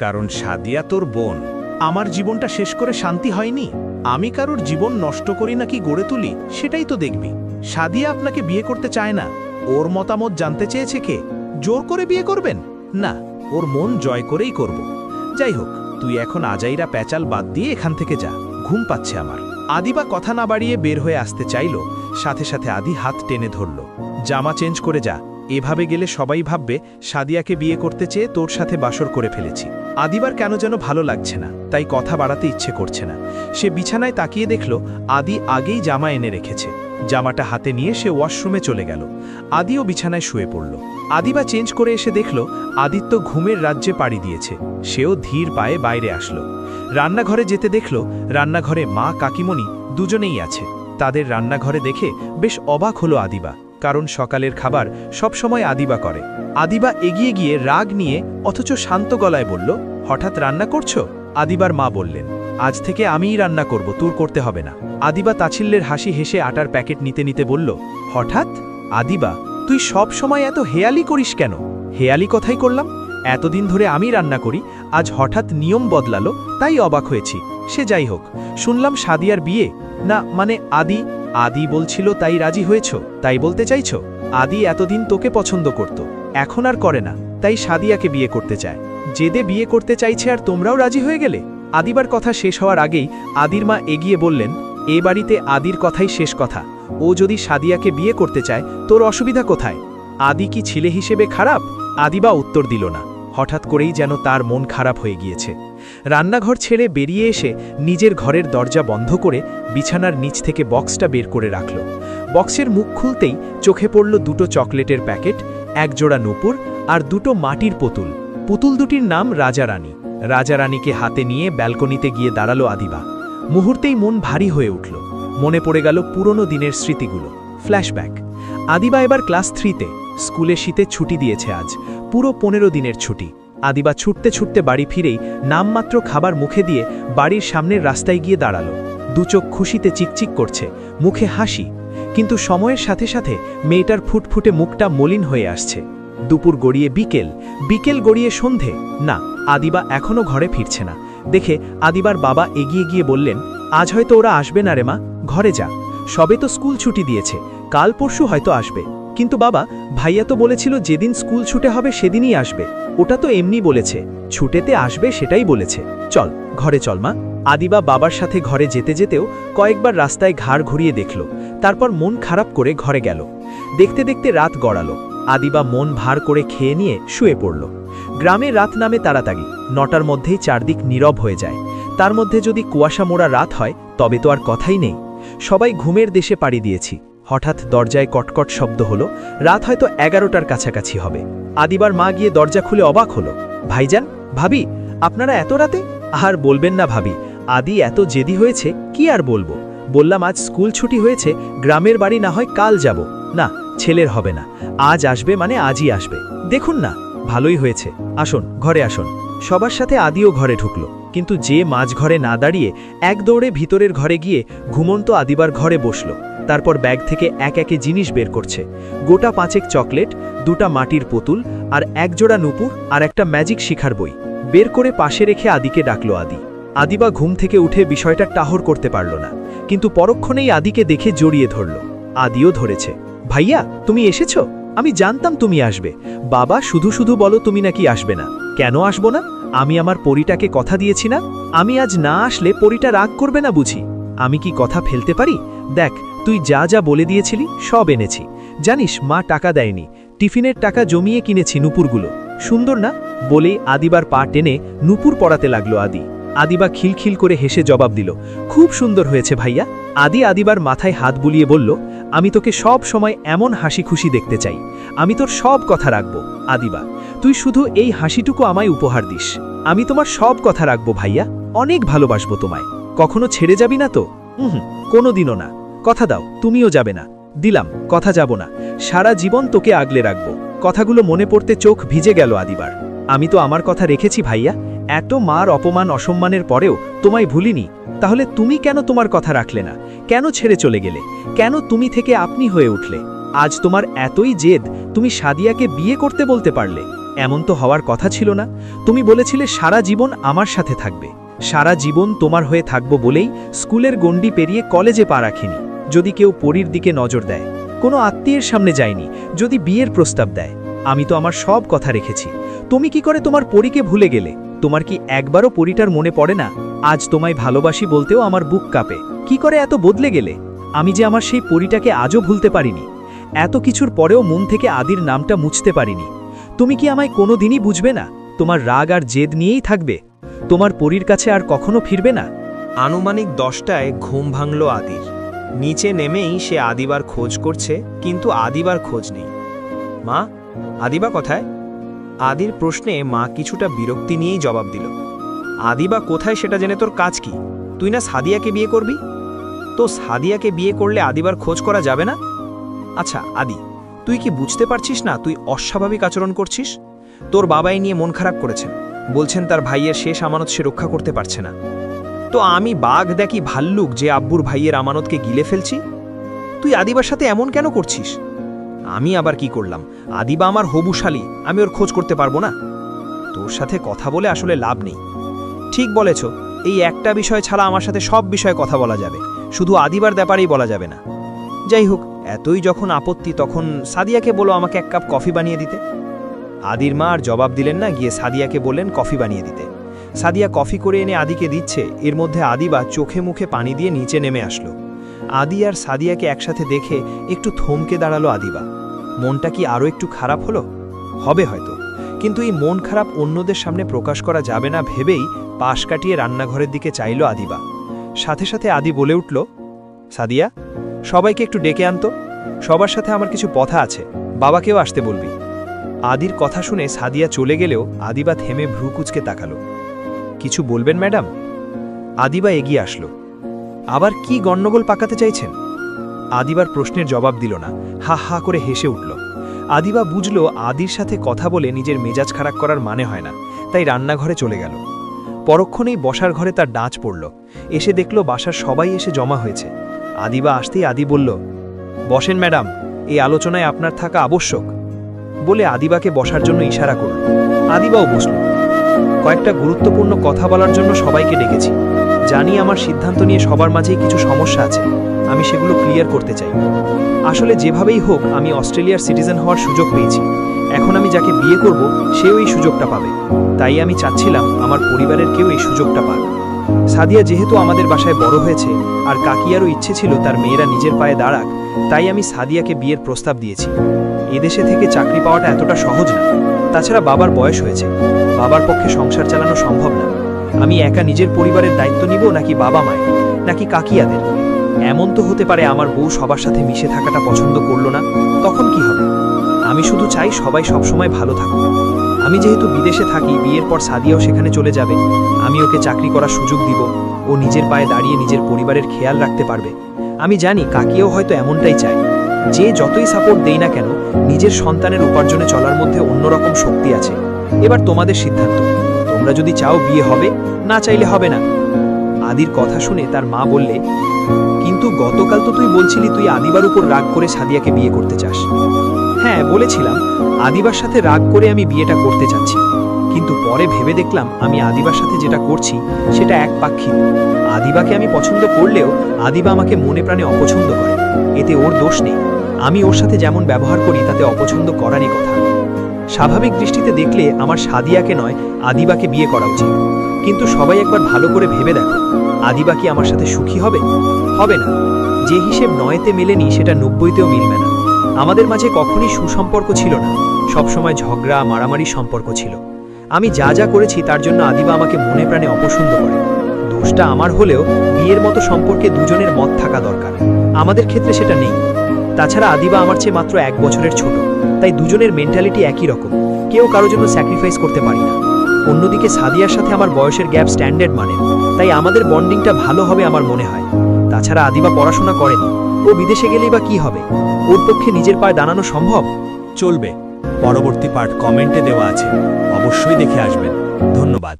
কারণ সাদিয়া তোর বোন। আমার জীবনটা শেষ করে শান্তি হয়নি। আমি কারোর জীবন নষ্ট করি নাকি গড়ে তুলি সেটাই তো দেখবি। সাদিয়া আপনাকে বিয়ে করতে চায় না। ওর মতামত জানতে চেয়েছে কে? জোর করে বিয়ে করবেন? না, ওর মন জয় করেই করব। যাই হোক, তুই এখন আজাইরা প্যাচাল বাদ দিয়ে এখান থেকে যা, ঘুম পাচ্ছে আমার। আদিবা কথা না বাড়িয়ে বের হয়ে আসতে চাইল, সাথে সাথে আদি হাত টেনে ধরল। জামা চেঞ্জ করে যা, এভাবে গেলে সবাই ভাববে সাদিয়াকে বিয়ে করতে চেয়ে তোর সাথে বাসর করে ফেলেছি। আদিবার কেন যেন ভালো লাগছে না, তাই কথা বাড়াতে ইচ্ছে করছে না। সে বিছানায় তাকিয়ে দেখল আদি আগেই জামা এনে রেখেছে। জামাটা হাতে নিয়ে সে ওয়াশরুমে চলে গেল। আদিও বিছানায় শুয়ে পড়ল। আদিবা চেঞ্জ করে এসে দেখল আদিত্য ঘুমের রাজ্যে পাড়ি দিয়েছে। সেও ধীর পায়ে বাইরে আসলো। রান্নাঘরে যেতে দেখল রান্নাঘরে মা কাকিমণি দুজনেই আছে। তাদের রান্নাঘরে দেখে বেশ অবাক হলো আদিবা, কারণ সকালের খাবার সবসময় আদিবা করে। আদিবা এগিয়ে গিয়ে রাগ নিয়ে অথচ শান্ত গলায় বলল, হঠাৎ রান্না করছো? আদিবার মা বললেন, আজ থেকে আমিই রান্না করব, তোর করতে হবে না। আদিবা তাচ্ছিল্যের হাসি হেসে আটার প্যাকেট নিতে নিতে বলল, হঠাৎ? আদিবা, তুই সব সময় এত হেয়ালি করিস কেন? হেয়ালি কথাই করলাম, এতদিন ধরে আমি রান্না করি, আজ হঠাৎ নিয়ম বদলালো তাই অবাক হয়েছি। সে যাই হোক, শুনলাম সাদিয়ার বিয়ে। না মানে আদি বলছিল তাই রাজি হয়েছ, তাই বলতে চাইছ? আদি এতদিন তোকে পছন্দ করত, এখন আর করে না, তাই সাদিয়াকে বিয়ে করতে চায়। জেদে বিয়ে করতে চাইছে আর তোমরাও রাজি হয়ে গেলে? আদিবার কথা শেষ হওয়ার আগেই আদির মা এগিয়ে বললেন, এ বাড়িতে আদির কথাই শেষ কথা। ও যদি সাদিয়াকে বিয়ে করতে চায় তোর অসুবিধা কোথায়? আদি কি ছেলে হিসেবে খারাপ? আদিবা উত্তর দিল না। হঠাৎ করেই যেন তার মন খারাপ হয়ে গিয়েছে। রান্নাঘর ছেড়ে বেরিয়ে এসে নিজের ঘরের দরজা বন্ধ করে বিছানার নিচ থেকে বক্সটা বের করে রাখল। বক্সের মুখ খুলতেই চোখে পড়ল দুটো চকলেটের প্যাকেট, একজোড়া নূপুর আর দুটো মাটির পুতুল। পুতুল দুটির নাম রাজারানী। রাজারানীকে হাতে নিয়ে ব্যালকনিতে গিয়ে দাঁড়ালো আদিবা। মুহূর্তেই মন ভারী হয়ে উঠল। মনে পড়ে গেল পুরনো দিনের স্মৃতিগুলো, ফ্ল্যাশব্যাক। আদিবা এবার ক্লাস 3-তে। স্কুলে শীতে ছুটি দিয়েছে আজ, পুরো 15 দিনের ছুটি। আদিবা ছুটতে ছুটতে বাড়ি ফিরেই নামমাত্র খাবার মুখে দিয়ে বাড়ির সামনের রাস্তায় গিয়ে দাঁড়ালো। দুচোখ খুশিতে চিকচিক করছে, মুখে হাসি। কিন্তু সময়ের সাথে সাথে মেয়েটার ফুটফুটে মুখটা মলিন হয়ে আসছে। দুপুর গড়িয়ে বিকেল, বিকেল গড়িয়ে সন্ধে, না, আদিবা এখনও ঘরে ফিরছে না। দেখে আদিবার বাবা এগিয়ে গিয়ে বললেন, আজ হয়তো ওরা আসবে না রে মা, ঘরে যা। সবে তো স্কুল ছুটি দিয়েছে, কাল পরশু হয়তো আসবে। কিন্তু বাবা, ভাইয়া তো বলেছিল যেদিন স্কুল ছুটে হবে সেদিনই আসবে। ওটা তো এমনি বলেছে, ছুটেতে আসবে সেটাই বলেছে। চল ঘরে চল মা। আদিবা বাবার সাথে ঘরে যেতে যেতেও কয়েকবার রাস্তায় ঘাড় ঘুরিয়ে দেখল, তারপর মন খারাপ করে ঘরে গেল। দেখতে দেখতে রাত গড়ালো। আদিবা মন ভার করে খেয়ে নিয়ে শুয়ে পড়ল। গ্রামে রাত নামে তাড়াতাড়ি, 9টার মধ্যেই চারদিক নীরব হয়ে যায়। তার মধ্যে যদি কুয়াশা মোড়া রাত হয় তবে তো আর কথাই নেই। সবাই ঘুমের দেশে পাড়ি দিয়েছি। হঠাৎ দরজায় কটকট শব্দ হলো। রাত হয়তো 11টার কাছাকাছি হবে। আদিবার মা গিয়ে দরজা খুলে অবাক হলো। ভাইজান, ভাবি, আপনারা এত রাতে? আর বলবেন না ভাবি, আদি এত জেদি হয়েছে, কি আর বলবো। বললাম আজ স্কুল ছুটি হয়েছে, গ্রামের বাড়ি না হয় কাল যাব। না, ছেলের হবে না, আজ আসবে মানে আজই আসবে। দেখুন না, ভালোই হয়েছে। আসুন ঘরে আসুন। সবার সাথে আদিও ঘরে ঢুকলো, কিন্তু যে মাঝ ঘরে না দাঁড়িয়ে এক দৌড়ে ভিতরের ঘরে গিয়ে ঘুমন্ত আদিবার ঘরে বসল। তারপর ব্যাগ থেকে এক একে জিনিস বের করছে। গোটা 5 চকলেট, 2টা মাটির পুতুল আর একজোড়া নূপুর আর একটা ম্যাজিক শিখার বই বের করে পাশে রেখে আদিকে ডাকলো। আদিবা ঘুম থেকে উঠে বিষয়টা টাহর করতে পারল না, কিন্তু পরক্ষণেই আদিকে দেখে জড়িয়ে ধরল। আদিও ধরেছে। ভাইয়া, তুমি এসেছো? আমি জানতাম তুমি আসবে। বাবা শুধু শুধু বলো তুমি নাকি আসবে না। কেন আসবো না? আমি আমার পরীটাকে কথা দিয়েছি না? আমি আজ না আসলে পরীটা রাগ করবে না বুঝি? আমি কি কথা ফেলতে পারি? দেখ, তুই যা যা বলে দিয়েছিলি সব এনেছি। জানিস মা টাকা দেয়নি, টিফিনের টাকা জমিয়ে কিনেছি নূপুরগুলো। সুন্দর না? বলেই আদিবার পা টেনে নূপুর পরাতে লাগলো আদি। আদিবা খিলখিল করে হেসে জবাব দিল, খুব সুন্দর হয়েছে ভাইয়া। আদিবার মাথায় হাত বুলিয়ে বলল, আমি তোকে সব সময় এমন হাসি খুশি দেখতে চাই। আমি তোর সব কথা রাখবো আদিবা, তুই শুধু এই হাসিটুকু আমায় উপহার দিস। আমি তোমার সব কথা রাখবো ভাইয়া, অনেক ভালোবাসবো তোমায়। কখনো ছেড়ে যাবি না তো? কোনোদিনও না। কথা দাও তুমিও যাবে না। দিলাম, কথা যাব না। সারা জীবন তোকে আগলে রাখবো। কথাগুলো মনে পড়তে চোখ ভিজে গেল আদিবার। আমি তো আমার কথা রেখেছি ভাইয়া। এত মার অপমান অসম্মানের পরেও তোমায় ভুলিনি। তাহলে তুমি কেন তোমার কথা রাখলে না? কেন ছেড়ে চলে গেলে? কেন তুমি থেকে আপনি হয়ে উঠলে? আজ তোমার এতই জেদ, তুমি সাদিয়াকে বিয়ে করতে বলতে পারলে? এমন তো হওয়ার কথা ছিল না। তুমি বলেছিলে সারা জীবন আমার সাথে থাকবে, সারা জীবন তোমার হয়ে থাকবো বলেই স্কুলের গণ্ডি পেরিয়ে কলেজে পা রাখিনি। যদি কেউ পরীর দিকে নজর দেয়, কোনো আত্মীয়ের সামনে যায়নি, যদি বিয়ের প্রস্তাব দেয়, আমি তো আমার সব কথা রেখেছি। তুমি কি করে তোমার পরীকে ভুলে গেলে? তোমার কি একবারও পরীটার মনে পড়ে না? আজ তোমায় ভালোবাসি বলতেও আমার বুক কাঁপে। কি করে এত বদলে গেলে? আমি যে আমার সেই পরীটাকে আজও ভুলতে পারিনি। এত কিছুর পরেও মন থেকে আদির নামটা মুছতে পারিনি। তুমি কি আমায় কোনো দিনই বুঝবে না? তোমার রাগ আর জেদ নিয়েই থাকবে? তোমার পরীর কাছে আর কখনো ফিরবে না? আনুমানিক 10টায় ঘুম ভাঙল আদির। নিচে নেমেই সে আদিবার খোঁজ করছে, কিন্তু আদিবার খোঁজ নেই। মা, আদিবা কোথায়? আদির প্রশ্নে মা কিছুটা বিরক্তি নিয়েই জবাব দিল, আদিবা কোথায় সেটা জেনে তোর কাজ কি? তুই না সাদিয়াকে বিয়ে করবি? তো সাদিয়াকে বিয়ে করলে আদিবার খোঁজ করা যাবে না? আচ্ছা আদি, তুই কি বুঝতে পারছিস না তুই অস্বাভাবিক আচরণ করছিস? তোর বাবাই নিয়ে মন খারাপ করেছেন, বলছেন তার ভাইয়ের শেষ আমানত সে রক্ষা করতে পারছে না। তো আমি বাঘ দেখি ভাল্লুক যে আব্বুর ভাইয়ের আমানতকে গিলে ফেলছি? তুই আদিবার সাথে এমন কেন করছিস? আমি আবার কি করলাম? আদিবা আমার হবুশালী, আমি ওর খোঁজ করতে পারবো না? তোর সাথে কথা বলে আসলে লাভ নেই। ঠিক বলেছ, এই একটা বিষয় ছাড়া আমার সাথে সব বিষয়ে কথা বলা যাবে, শুধু আদিবার ব্যাপারেই বলা যাবে না। যাই হোক, এতই যখন আপত্তি তখন সাদিয়াকে বলো আমাকে 1 কাপ কফি বানিয়ে দিতে। আদির মা আর জবাব দিলেন না, গিয়ে সাদিয়াকে বললেন কফি বানিয়ে দিতে। সাদিয়া কফি করে এনে আদিকে দিচ্ছে, এর মধ্যে আদিবা চোখে মুখে পানি দিয়ে নিচে নেমে আসলো। আদি আর সাদিয়াকে একসাথে দেখে একটু থমকে দাঁড়ালো আদিবা। মনটা কি আরও একটু খারাপ হলো? হবে হয়তো, কিন্তু এই মন খারাপ অন্যদের সামনে প্রকাশ করা যাবে না ভেবেই পাশ কাটিয়ে রান্নাঘরের দিকে চাইল আদিবা। সাথে সাথে আদি বলে উঠল, সাদিয়া, সবাইকে একটু ডেকে আনতো, সবার সাথে আমার কিছু কথা আছে, বাবাকেও আসতে বলবি। আদির কথা শুনে সাদিয়া চলে গেলেও আদিবা থেমে ভ্রু কুঁচকে তাকালো। কিছু বলবেন ম্যাডাম? আদিবা এগিয়ে আসলো। আবার কি গণ্ডগোল পাকাতে চাইছেন? আদিবার প্রশ্নের জবাব দিল না, হা হা করে হেসে উঠল। আদিবা বুঝল আদির সাথে কথা বলে নিজের মেজাজ খারাপ করার মানে হয় না, তাই রান্নাঘরে চলে গেল। পরক্ষণেই বসার ঘরে তার ডাঁচ পড়ল। এসে দেখল বাসার সবাই এসে জমা হয়েছে। আদিবা আসতেই আদি বলল, বসেন ম্যাডাম, এই আলোচনায় আপনার থাকা আবশ্যক, বলে আদিবাকে বসার জন্য ইশারা করল। আদিবাও বসল। কয়েকটা গুরুত্বপূর্ণ কথা বলার জন্য সবাইকে ডেকেছি। জানি আমার সিদ্ধান্ত নিয়ে সবার মাঝেই কিছু সমস্যা আছে, আমি সেগুলো ক্লিয়ার করতে চাই। আসলে যেভাবেই হোক আমি অস্ট্রেলিয়ার সিটিজেন হওয়ার সুযোগ পেয়েছি, এখন আমি যাকে বিয়ে করব সেও এই সুযোগটা পাবে। তাই আমি চাচ্ছিলাম আমার পরিবারের কেউ এই সুযোগটা পাক। সাদিয়া যেহেতু আমাদের বাসায় বড় হয়েছে আর কাকিয়ারও ইচ্ছে ছিল তার মেয়েরা নিজের পায়ে দাঁড়াক, তাই আমি সাদিয়াকে বিয়ের প্রস্তাব দিয়েছি। এদেশে থেকে চাকরি পাওয়াটা এতটা সহজ না, তাছাড়া বাবার বয়স হয়েছে, বাবার পক্ষে সংসার চালানো সম্ভব না। আমি একা নিজের পরিবারের দায়িত্ব নিব নাকি বাবা মায়ের, নাকি কাকিয়াদের? এমন তো হতে পারে আমার বউ সবার সাথে মিশে থাকাটা পছন্দ করলো না, তখন কি হবে? আমি শুধু চাই সবাই সবসময় ভালো থাকুক। আমি যেহেতু বিদেশে থাকি, বিয়ের পর সাদিয়াও সেখানে চলে যাবে, আমি ওকে চাকরি করার সুযোগ দিব, ও নিজের পায়ে দাঁড়িয়ে নিজের পরিবারের খেয়াল রাখতে পারবে। আমি জানি কাকিয়াও হয়তো এমনটাই চায়। যে যতই সাপোর্ট দেই না কেন, নিজের সন্তানের উপার্জনে চলার মধ্যে অন্যরকম শক্তি আছে। এবার তোমাদের সিদ্ধান্ত, তোমরা যদি চাও বিয়ে হবে, না চাইলে হবে না। আদির কথা শুনে তার মা বললে, কিন্তু গতকাল তো তুই বলছিলি তুই আদিবার উপর রাগ করে সাদিয়াকে বিয়ে করতে চাস। হ্যাঁ বলেছিলাম, আদিবার সাথে রাগ করে আমি বিয়েটা করতে চাচ্ছি, কিন্তু পরে ভেবে দেখলাম আমি আদিবার সাথে যেটা করছি সেটা একপাক্ষিক। আদিবাকে আমি পছন্দ করলেও আদিবা আমাকে মনে প্রাণে অপছন্দ করে, এতে ওর দোষ নেই। আমি ওর সাথে যেমন ব্যবহার করি তাতে অপছন্দ করারই কথা। স্বাভাবিক দৃষ্টিতে দেখলে আমার সাদিয়াকে নয় আদিবাকে বিয়ে করা উচিত, কিন্তু সবাই একবার ভালো করে ভেবে দেখো, আদিবা কি আমার সাথে সুখী হবে? হবে না। যে হিসেব 9তে মেলেনি সেটা 90তেও মিলবে না। আমাদের মাঝে কখনই সুসম্পর্ক ছিল না, সবসময় ঝগড়া মারামারি সম্পর্ক ছিল। আমি যা যা করেছি তার জন্য আদিবা আমাকে মনে প্রাণে অপছন্দ করে। দোষটা আমার হলেও বিয়ের মতো সম্পর্কে দুজনের মত থাকা দরকার, আমাদের ক্ষেত্রে সেটা নেই। তাছাড়া আদিবা আমার চেয়ে মাত্র 1 বছরের ছোট, তাই দুজনের মেন্টালিটি একই রকম, কেউ কারো জন্য স্যাক্রিফাইস করতে পারি না। অন্যদিকে সাদিয়ার সাথে আমার বয়সের গ্যাপ স্ট্যান্ডার্ড মানে, তাই আমাদের বন্ডিংটা ভালো হবে আমার মনে হয়। তাছাড়া আদিবা পড়াশোনা করেনি, ও বিদেশে গেলেই বা কি হবে? ওর পক্ষে নিজের পায়ে দাঁড়ানো সম্ভব? চলবে, পরবর্তী পার্ট কমেন্টে দেওয়া আছে, অবশ্যই দেখে আসবেন। ধন্যবাদ।